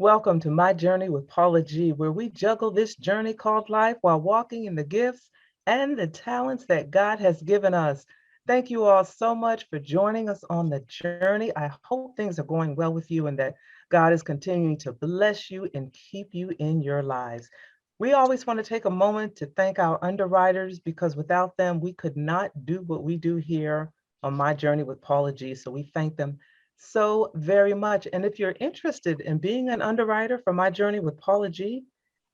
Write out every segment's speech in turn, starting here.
welcome to My Journey with Paula G, where we juggle this journey called life while walking in the gifts and the talents that God has given us. Thank you all so much for joining us on the journey. I hope things are going well with you and that God is continuing to bless you and keep you in your lives. We always want to take a moment to thank our underwriters because without them, we could not do what we do here on My Journey with Paula G. So we thank them so very much. And if you're interested in being an underwriter for My Journey with Paula G,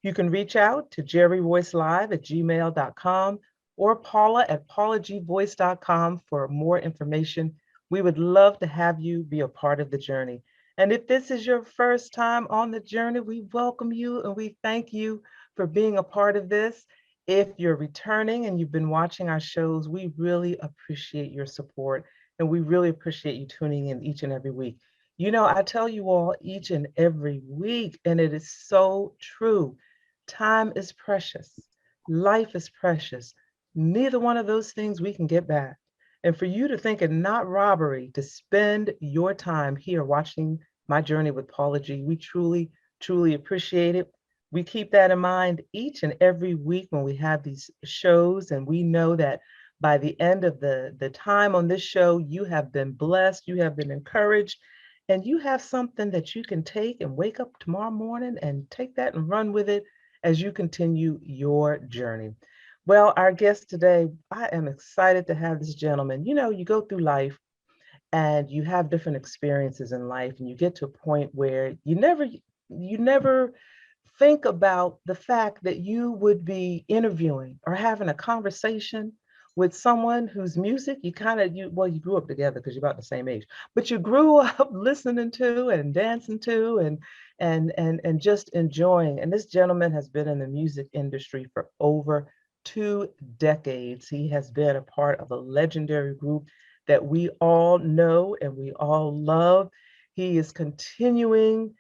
you can reach out to jerryvoicelive@gmail.com or Paula at paulagvoice.com for more information. We would love to have you be a part of the journey. And if this is your first time on the journey, we welcome you and we thank you for being a part of this. If you're returning and you've been watching our shows, we really appreciate your support. And we really appreciate you tuning in each and every week. You know, I tell you all each and every week, and it is so true. Time is precious. Life is precious. Neither one of those things we can get back. And for you to think it not robbery to spend your time here watching My Journey with Paula G, we truly, truly appreciate it. We keep that in mind each and every week when we have these shows, and we know that by the end of the time on this show, you have been blessed, you have been encouraged, and you have something that you can take and wake up tomorrow morning and take that and run with it as you continue your journey. Well, our guest today, I am excited to have this gentleman. You know, you go through life and you have different experiences in life, and you get to a point where you never think about the fact that you would be interviewing or having a conversation with someone whose music you kind of you grew up together because you're about the same age, but you grew up listening to and dancing to and just enjoying. And this gentleman has been in the music industry for over 2 decades. He has been a part of a legendary group that we all know and we all love. He is continuing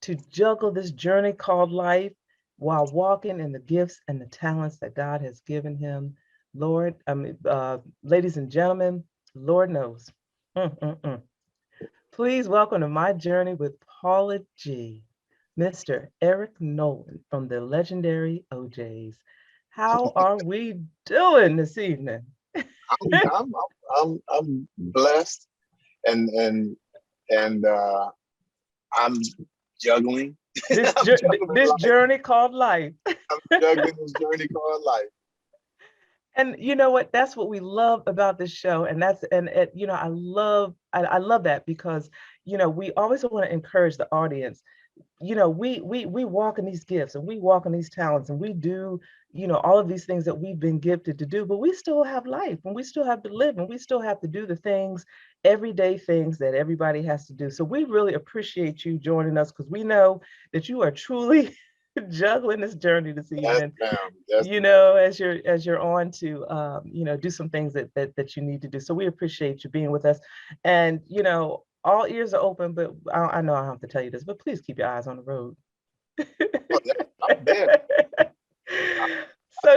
to juggle this journey called life while walking in the gifts and the talents that God has given him. Ladies and gentlemen, Lord knows. Mm, mm, mm. Please welcome to My Journey with Paula G, Mr. Eric Nolan from the legendary OJs. How are we doing this evening? I'm blessed and I'm juggling. This I'm juggling this life. journey called life. I'm juggling this journey called life. And you know what? That's what we love about this show, and that's and it, you know, I love that because we always want to encourage the audience. We walk in these gifts and we walk in these talents and we do all of these things that we've been gifted to do, but we still have life and we still have to live and we still have to do the things, everyday things that everybody has to do. So we really appreciate you joining us because we know that you are truly juggling this journey this Yes, evening, ma'am. Yes, you ma'am. know, as you're on to do some things that you need to do. So we appreciate you being with us. And all ears are open, but I know I don't have to tell you this, but please keep your eyes on the road. Oh, I'm there. I, So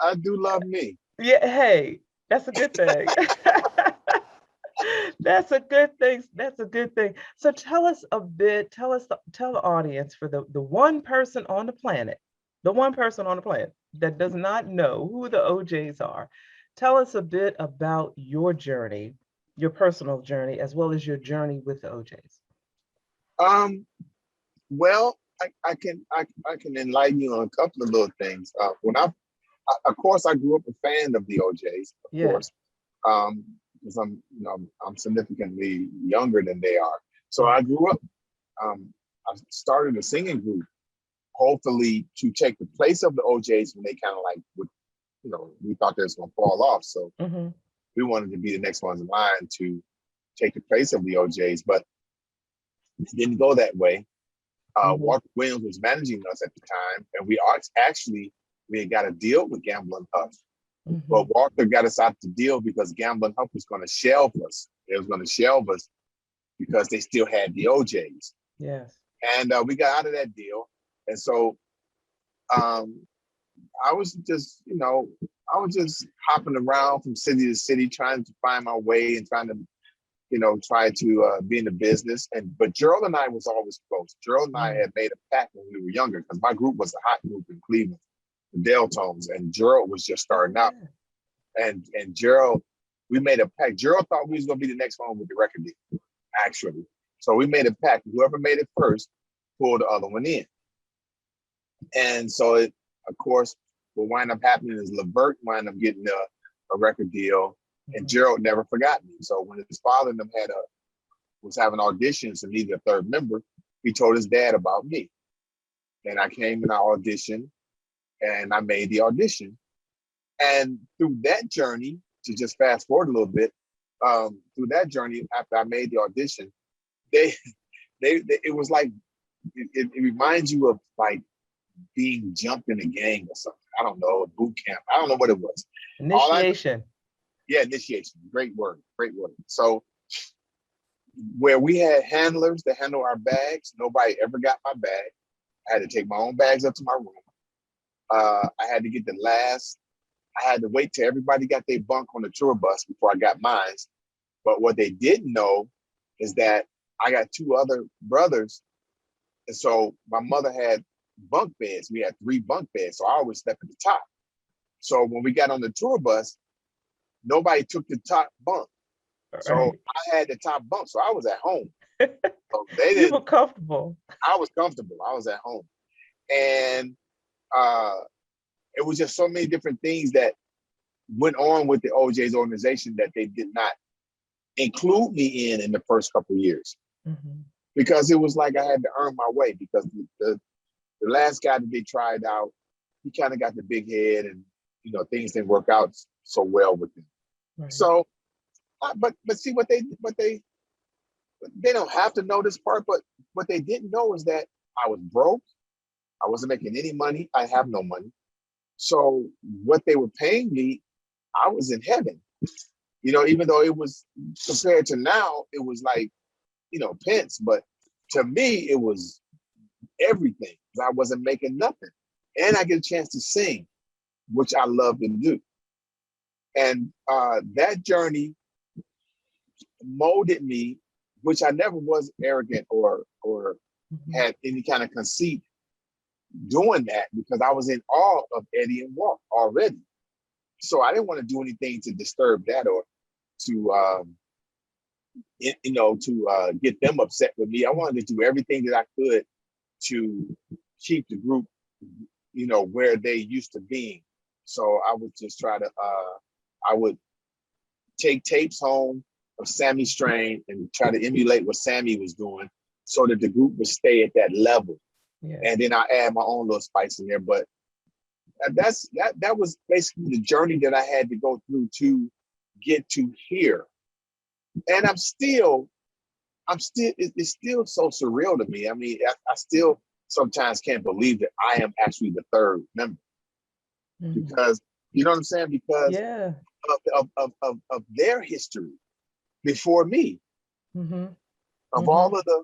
I do love me. yeah, hey, that's a good thing. That's a good thing. That's a good thing. So tell us a bit, tell the audience for the one person on the planet, the one person on the planet that does not know who the OJs are. Tell us a bit about your journey, your personal journey, as well as your journey with the OJs. Um, well, I can enlighten you on a couple of little things. Of course, I grew up a fan of the OJs, of Yeah. course, because I'm significantly younger than they are. So Yeah. I grew up. I started a singing group, hopefully to take the place of the OJs when they kind of like would, we thought they was gonna fall off. So Hmm. we wanted to be the next ones in line to take the place of the OJs, but it didn't go that way. Hmm. Walter Williams was managing us at the time, and we had got a deal with Gamble Huff. Hmm. But Walter got us out the deal because Gamble Huff was going to shelve us. They was going to shelve us because they still had the OJs, Yes. and we got out of that deal. And so um, I was just, I was just hopping around from city to city trying to find my way and trying to try to be in the business. But Gerald and I was always close. Gerald and I had made a pact when we were younger because my group was a hot group in Cleveland, the Deltones, and Gerald was just Oh, starting out. yeah. And Gerald, we made a pact. Gerald thought we was gonna be the next one with the record deal, actually. So we made a pact. Whoever made it first pulled the other one in. And so it, of course, what wind up happening is Levert wind up getting a record deal, and Gerald never forgot me. So when his father and them was having auditions and needed a third member, he told his dad about me. And I came and I auditioned, and I made the audition. And through that journey, to just fast forward a little bit, through that journey, after I made the audition, they it was like it reminds you of like being jumped in a gang or something. I don't know, a boot camp. I don't know what it was. All I Initiation. Yeah, initiation. Great word. Great word. So where we had handlers to handle our bags, nobody ever got my bag. I had to take my own bags up to my room. I had to get the last. I had to wait till everybody got their bunk on the tour bus before I got mine. But what they didn't know is that I got two other brothers. And so my mother had bunk beds. We had 3 bunk beds. So I always slept at the top. So when we got on the tour bus, nobody took the top bunk. So Right. I had the top bunk. So I was at home. So they You were didn't. comfortable. I was comfortable. I was at home. And it was just so many different things that went on with the OJ's organization that they did not include me in the first couple of years. Mm-hmm. Because it was like I had to earn my way because the last guy that they tried out, he kind of got the big head and, things didn't work out so well with him. Right. So, but see what they don't have to know this part, but what they didn't know is that I was broke. I wasn't making any money. I have no money. So what they were paying me, I was in heaven. Even though it was compared to now, it was like, pence, but to me, it was everything. I wasn't making nothing. And I get a chance to sing, which I love to do. And that journey molded me, which I never was arrogant or had any kind of conceit doing that because I was in awe of Eddie and Walt already. So I didn't want to do anything to disturb that or to get them upset with me. I wanted to do everything that I could to keep the group, where they used to be. So I would just try to, I would take tapes home of Sammy Strain and try to emulate what Sammy was doing so that the group would stay at that level. Yeah. And then I add my own little spice in there. But that was basically the journey that I had to go through to get to here. And it's still so surreal to me. I mean, I still sometimes can't believe that I am actually the third member. Because, you know what I'm saying? Because of their history before me. Of all of the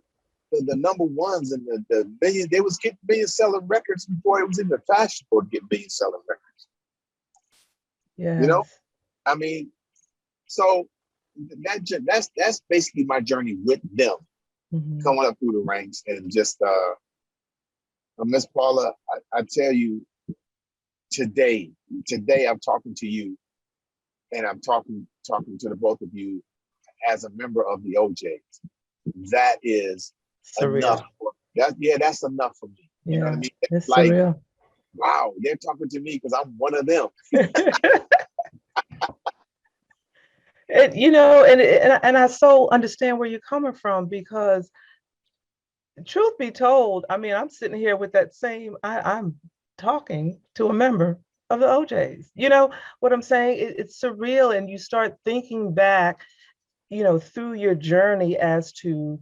number ones and the million, they was getting million-selling records before it was even fashionable to get million-selling records. Yeah. I mean, so that's basically my journey with them, coming up through the ranks and just Miss Paula, I tell you, today I'm talking to you, and I'm talking to the both of you as a member of the OJs. That is surreal. Enough. That's enough for me. You know what I mean? It's like, surreal. Wow, they're talking to me because I'm one of them. And I so understand where you're coming from because, truth be told, I mean, I'm sitting here with that same. I'm talking to a member of the OJs. You know what I'm saying? It's surreal, and you start thinking back, through your journey as to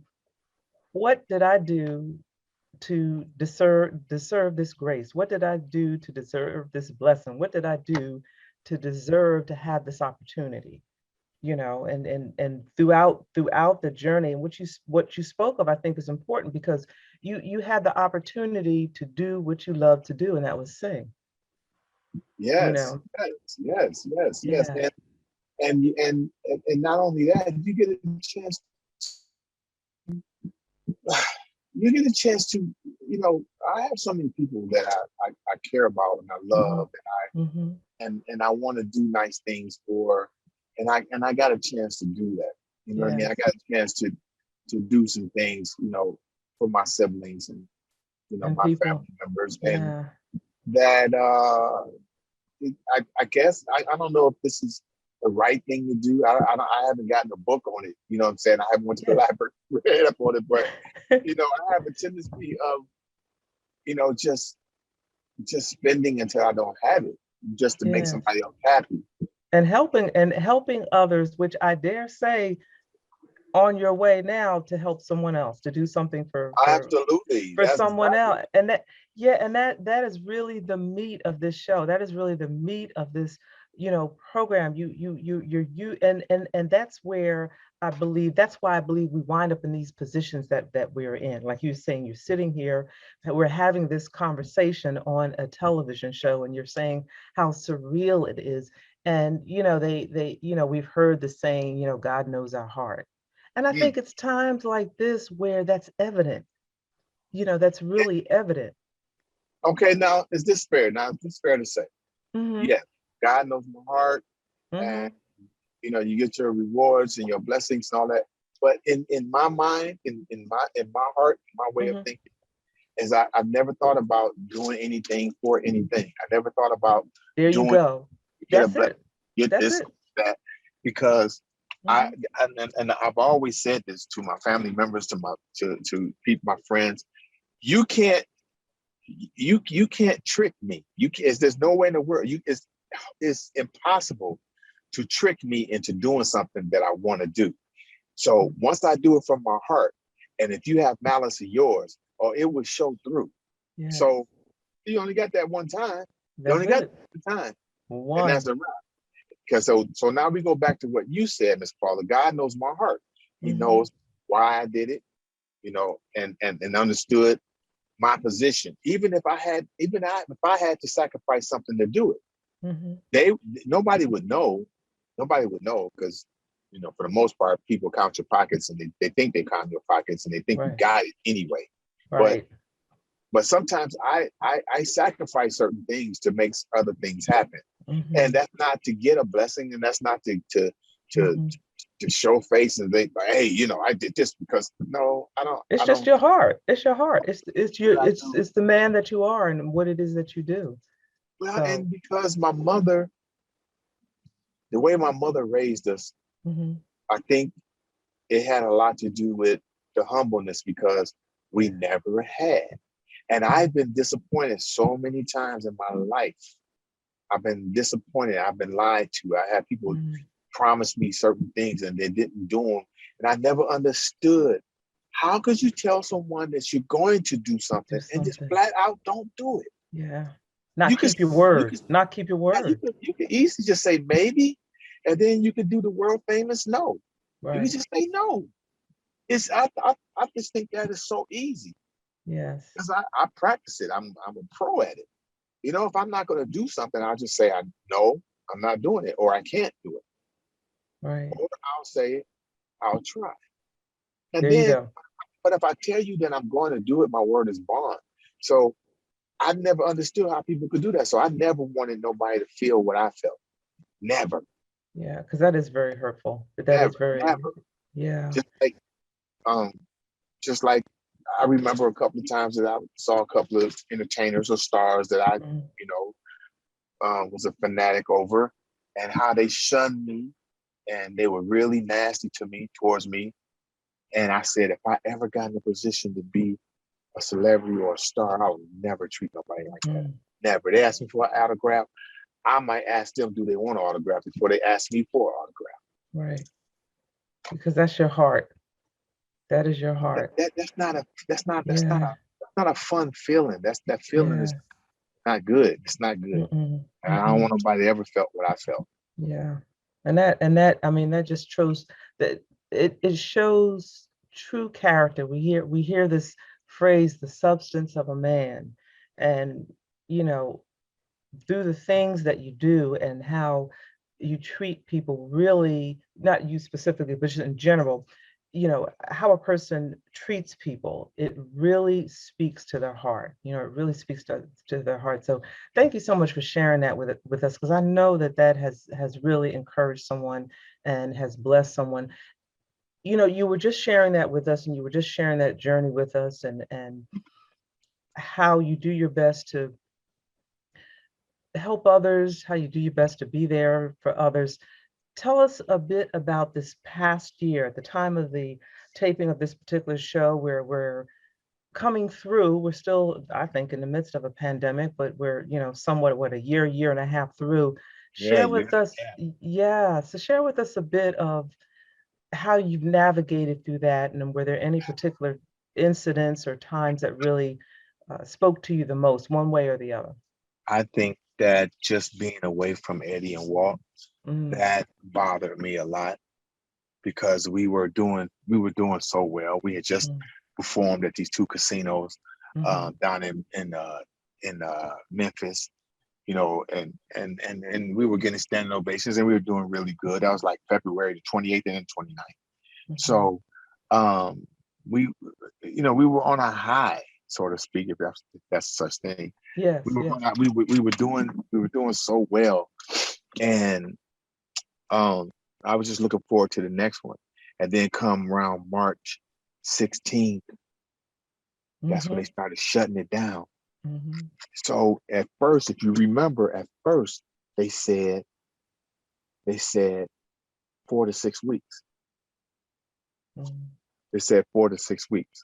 what did I do to deserve this grace? What did I do to deserve this blessing? What did I do to deserve to have this opportunity? And throughout the journey, and what you spoke of, I think is important because you had the opportunity to do what you love to do, and that was sing. Yes. And not only that, you get a chance. You get a chance to, I have so many people that I care about and I Mm-hmm. love Mm-hmm. and I want to do nice things for, and I got a chance to do that. You know what I mean? Yes. I got a chance to do some things, for my siblings and And my people, family members, and yeah. that I guess I don't know if this is the right thing to do. I haven't gotten a book on it. You know what I'm saying? I haven't went to the Yeah. library read up on it, but I have a tendency of just spending until I don't have it, just to make Yes. somebody else happy. And helping others, which I dare say on your way now to help someone else, to do something for for Absolutely, for that's someone exactly. else. And that, yeah, and that is really the meat of this show. That is really the meat of this, program. You and that's where that's why I believe we wind up in these positions that we're in. Like you're saying, you're sitting here and we're having this conversation on a television show, and you're saying how surreal it is. And we've heard the saying, God knows our heart. And I Mm. think it's times like this where that's evident, that's really evident. Okay, now is this fair? Now is this fair to say? Mm-hmm. Yes, God knows my heart, and Mm-hmm. you get your rewards and your blessings and all that. But in my mind, in my heart, my way of Mm-hmm. thinking is I've never thought about doing anything for anything. I never thought about There you doing go. to get a That's blessing, it. get That's this, it. that, because I Mm-hmm. and I've always said this to my family members, to people, my friends. You can't you can't trick me. There's no way in the world. It's impossible to trick me into doing something that I want to do. So once I do it from my heart, and if you have malice of yours, or it will show through. Yes. So you only got that one time. You That's only got it. that one time, and that's One. a wrap. Because so now we go back to what you said, Miss Paula. God knows my heart. He Mm-hmm. knows why I did it, and understood my position. If I had to sacrifice something to do it, Mm-hmm. they nobody would know. Nobody would know because for the most part, people count your pockets and they think they count your pockets and they think you Right. got it anyway. But Right. but sometimes I sacrifice certain things to make other things happen, and Mm-hmm. that's not to get a blessing, and that's not to Mm-hmm. to show face and think, hey, I did this because no, I don't. It's I just don't. your heart. It's your heart. It's your What I it's do. it's the man that you are and what it is that you do. Well, So. and because the way my mother raised us, Mm-hmm. I think it had a lot to do with the humbleness because we Yeah. never had. And I've been disappointed so many times in my life. I've been disappointed. I've been lied to. I had people Mm-hmm. promise me certain things and they didn't do them. And I never understood. How could you tell someone that you're going to do Do something and just something. flat out don't do it? Yeah. You Not could keep your you word. could Not keep your you word. could you could easily just say maybe, and then you could do the world famous no. You could Right. just say no. I just think that is so easy Yes. because I practice it. I'm a pro at it. If I'm not going to do something, I'll just say I no, I'm not doing it, or I can't do it, Right. or I'll say it, I'll try. And There you then, go. but if I tell you that I'm going to do it, my word is bond. So I never understood how people could do that. So I never wanted nobody to feel what I felt. Never, Yeah, because that is very hurtful. That is never, very, never. yeah. Just like um, just like I remember a couple of times that I saw a couple of entertainers or stars that I, Mm, you know, was a fanatic over, and how they shunned me and they were really nasty to me towards me. And I said, if I ever got in a position to be a celebrity or a star, I would never treat nobody like that. mm, Never. They ask me for an autograph. I might ask them, do they want an autograph before they ask me for an autograph. right. Because that's your heart. That is your heart. That's not a Yeah. that's not a fun feeling. That feeling is Yeah. not good. It's not good. Mm-mm. And I don't Mm-mm. want nobody to ever felt what I felt. Yeah. And that, I mean, that just shows that it shows true character. We hear this phrase, the substance of a man. And, you know, through the things that you do and how you treat people really, not you specifically, but just in general, how a person treats people, it really speaks to their heart. It really speaks to their heart. So thank you so much for sharing that with us, because I know that has really encouraged someone and has blessed someone. You were just sharing that with us, and you were just sharing that journey with us, and how you do your best to help others, how you do your best to be there for others. Tell us a bit about this past year, at the time of the taping of this particular show, where we're coming through. We're still, I think, in the midst of a pandemic, but we're, somewhat, what, a year and a half through. Yeah, Share with us, yeah. So share with us a bit of how you've navigated through that, and were there any particular incidents or times that really spoke to you the most, one way or the other? I think that just being away from Eddie and Walt, Mm, that bothered me a lot because we were doing so well. We had just mm, performed at these two casinos mhm, down in Memphis, and we were getting standing ovations and we were doing really good. That was like February the 28th and 29th. mhm. So um, we, we were on a high, so to speak, if that's such thing. We Yes, were yes. on, we were doing so well, and um, I was just looking forward to the next one. And then come around March 16th, that's when they Mhm, started shutting it down. mhm, So at first, if you remember, at first they said 4 to 6 weeks. mhm. They said 4 to 6 weeks.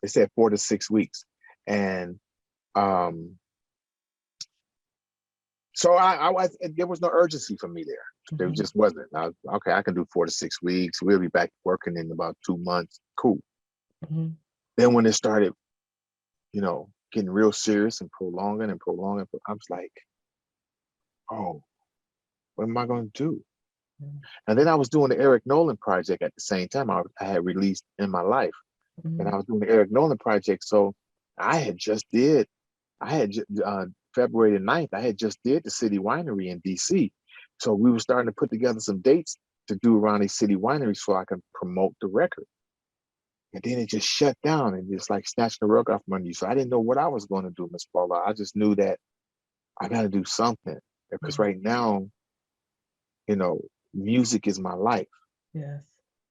They said 4 to 6 weeks, and um, so there was no urgency for me there. There Mhm, just wasn't. Okay, I can do 4 to 6 weeks. We'll be back working in about 2 months. Cool. mhm. Then when it started, getting real serious and prolonging, I was like, oh, what am I going to do? Mhm, And then I was doing the Eric Nolan project at the same time. I had released In My Life, and I mhm, was doing the Eric Nolan project. So I had just did, I had February the 9th, I had just did the City Winery in DC. So we were starting to put together some dates to do around these city wineries so I can promote the record. And then it just shut down and just like snatched the rug off my knee. So I didn't know what I was going to do, Miss Paula. I just knew that I got to do something because mhm. right now, you know, music is my life. Yes.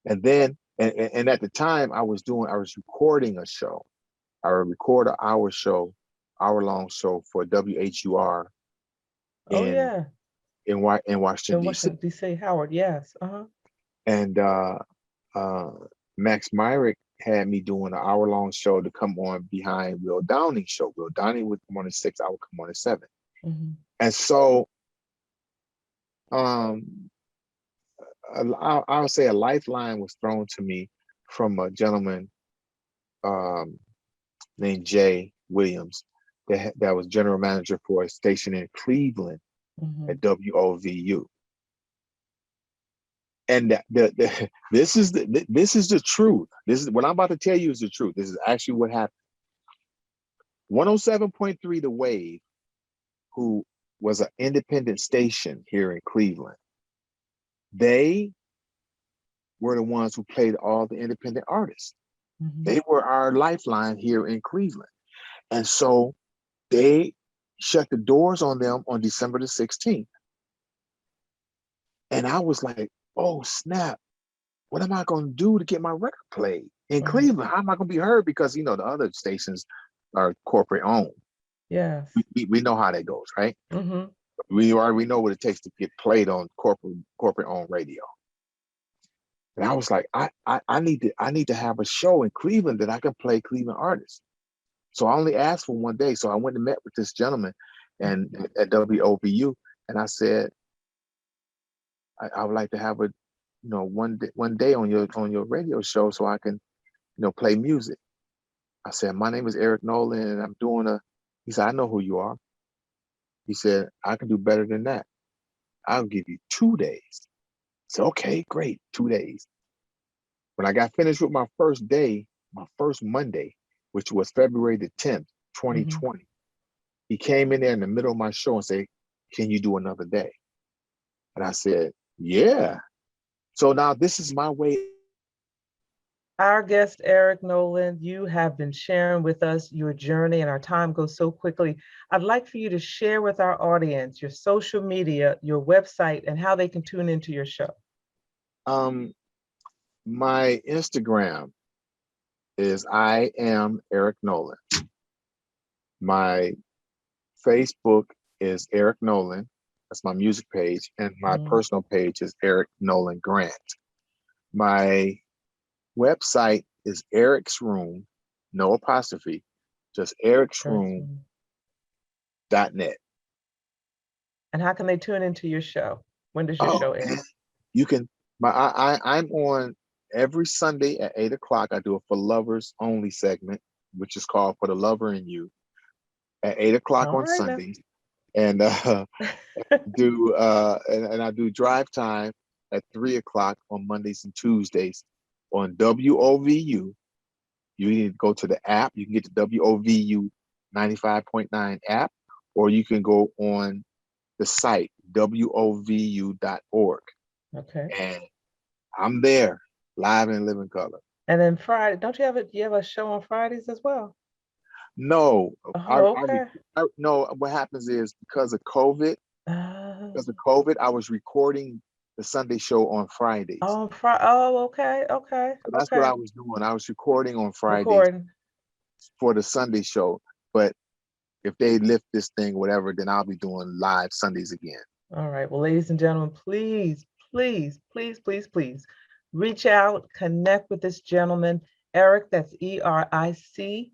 And then, and at the time, I was recording a show. I would record an hour long show for WHUR Oh, in yeah. in Washington In D.C. Washington, D.C., Howard. Yes. Uh-huh. And uh, Max Myrick had me doing an hour long show to come on behind Will Downing's show. Will Downing would come on at 6, I would come on at 7. Mhm, And so um, I would say a lifeline was thrown to me from a gentleman um, named Jay Williams that was general manager for a station in Cleveland mhm, at WOVU. And this is the truth. This is what I'm about to tell you is the truth. This is actually what happened. 107.3 The Wave, who was an independent station here in Cleveland, they were the ones who played all the independent artists. mhm. They were our lifeline here in Cleveland. And so they shut the doors on them on December the 16th. And I was like, oh, snap. What am I going to do to get my record played in Right. Cleveland? How am I going to be heard? Because, the other stations are corporate owned. Yes. We know how that goes, right? Mhm. We already know what it takes to get played on corporate owned radio. And I was like, I need to have a show in Cleveland that I can play Cleveland artists. So I only asked for one day. So I went and met with this gentleman and at WOVU, and I said, I would like to have one day on your radio show so I can, play music. I said, my name is Eric Nolan and I'm doing he said, I know who you are. He said, I can do better than that. I'll give you 2 days. I said, okay, great, 2 days. When I got finished with my first day, my first Monday, which was February the 10th, Mhm. 2020, he came in there in the middle of my show and said, can you do another day? And I said, yeah. So now this is my way. Our guest, Eric Nolan, you have been sharing with us your journey, and our time goes so quickly. I'd like for you to share with our audience your social media, your website, and how they can tune into your show. My Instagram is I am Eric Nolan. My Facebook is Eric Nolan. That's my music page. And my personal page is Eric Nolan Grant. My website is Eric's Room, no apostrophe, just ericsroom.net. And how can they tune into your show? When does your show air? You can, I'm on every Sunday at 8 o'clock. I do a For Lovers Only segment, which is called For the Lover in You, at 8 o'clock on Sundays. And I do Drive Time at 3 o'clock on Mondays and Tuesdays on WOVU. You need to go to the app. You can get the WOVU 95.9 app, or you can go on the site, WOVU.org. Okay. And I'm there, live and in living color. And then Friday, don't you have a show on Fridays as well? No. Okay. No, what happens is because of COVID, I was recording the Sunday show on Fridays. Okay. So that's what I was doing. I was recording on Fridays for the Sunday show. But if they lift this thing, whatever, then I'll be doing live Sundays again. All right. Well, ladies and gentlemen, please reach out, connect with this gentleman, Eric, that's ERIC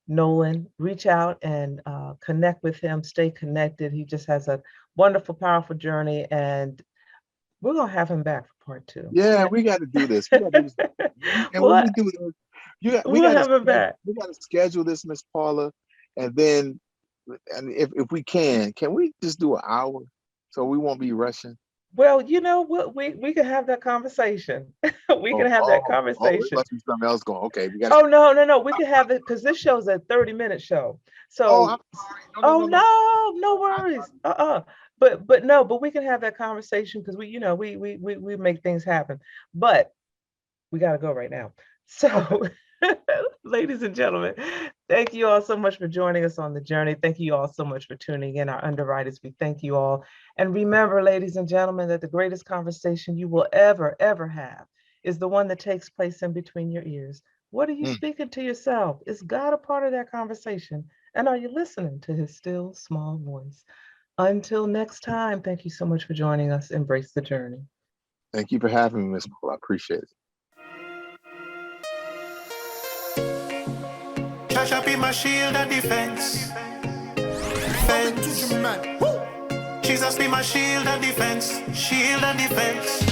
Nolan. Reach out and connect with him, stay connected. He just has a wonderful, powerful journey, and we're going to have him back for part 2. Yeah, we got to do this. We got to do this. And when we do this, we got to schedule this, Miss Paula, and then, and if we can we just do an hour so we won't be rushing? Well, you know what, we can have that conversation. We can have that conversation. There must be something else going. Okay, we got. No. We can have it because this show's a 30-minute show. So. I'm sorry. No worries. But we can have that conversation because we make things happen. But we got to go right now. So, ladies and gentlemen, thank you all so much for joining us on the journey. Thank you all so much for tuning in. Our underwriters, we thank you all. And remember, ladies and gentlemen, that the greatest conversation you will ever have is the one that takes place in between your ears. What are you speaking to yourself? Is God a part of that conversation? And are you listening to his still small voice? Until next time, thank you so much for joining us. Embrace the journey. Thank you for having me, Ms. Paul. I appreciate it. Shall be my shield and defense. Jesus be my shield and defense. Shield and defense.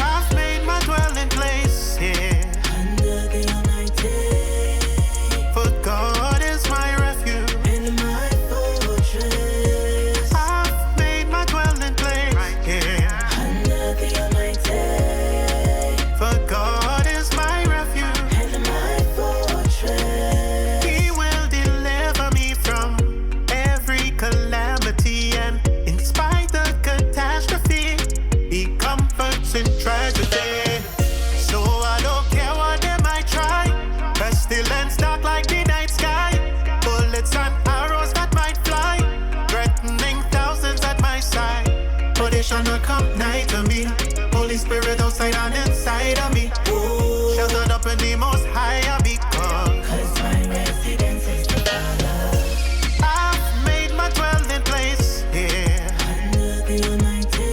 I've made my dwelling place here under the Almighty. For God is my refuge and my fortress. I've made my dwelling place here under the Almighty. For God is my refuge and my fortress. He will deliver me from every calamity, and in spite of catastrophe, he comforts in tragedy. So I don't care what they might try. Pestilence dark like the night sky. Bullets and arrows that might fly, threatening thousands at my side. But they shall not come nigh to me. Holy Spirit outside and inside of me. Sheltered up in the most high because my residence is the Father. I've made my dwelling place here under the Almighty.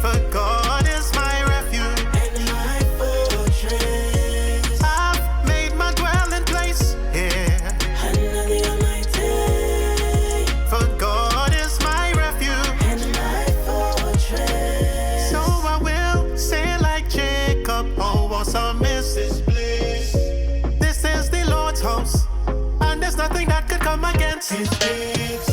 For God is my refuge and my fortress. I've made my dwelling place here under the Almighty. For God is my refuge and my fortress. So I will say like Jacob, oh awesome is this place. This is the Lord's house, and there's nothing that could come against his gates.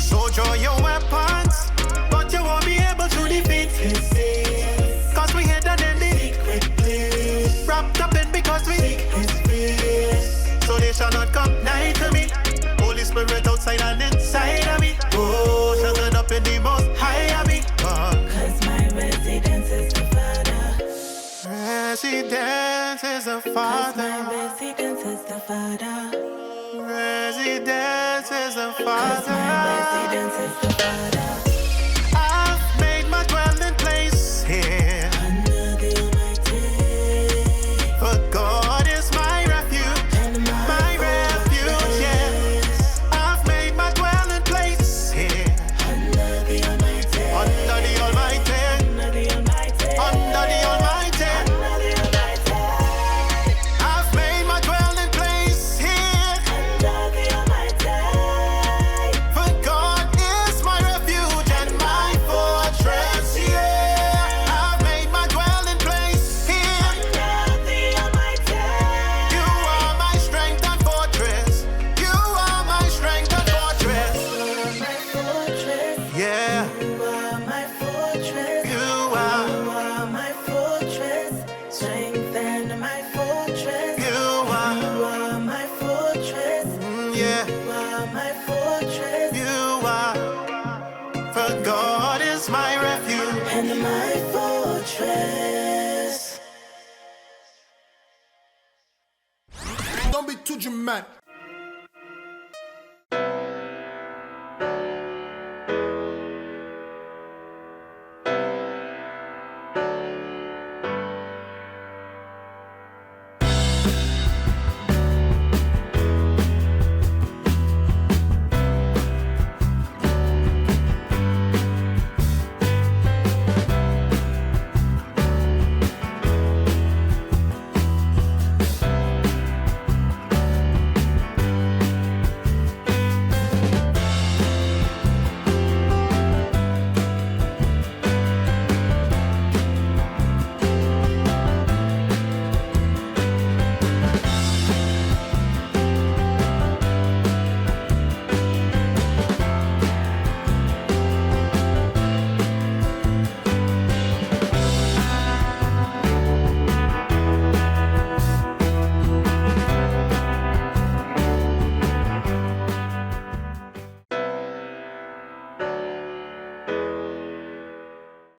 So draw your weapons, but you won't be able to defeat his gates. Cause we hidden in the secret place, wrapped up in because we seek his face. So they shall not come nigh to me. Holy Spirit outside and inside of me. Father. My residence is the Father. Residence is the Father. My residence is the Father. I've made my dwelling place here. Under the Almighty. For God is my refuge. And My refuge, yes. I've made my dwelling place here. Under the Almighty. Under the Almighty. Under the Almighty. Under the Almighty. Under the Almighty. I've made my dwelling place here. Under the Almighty. For God is my refuge and my fortress. Yeah, I've made my dwelling place here. Under the Almighty. You are my strength and fortress. You are my strength and fortress. My fortress. Yeah, You are my fortress. you are. You are my fortress. Strength and my fortress. You are. You are my fortress. Yeah, You are my fortress. you are. For God is my refuge. And my fortress. Don't be too dramatic.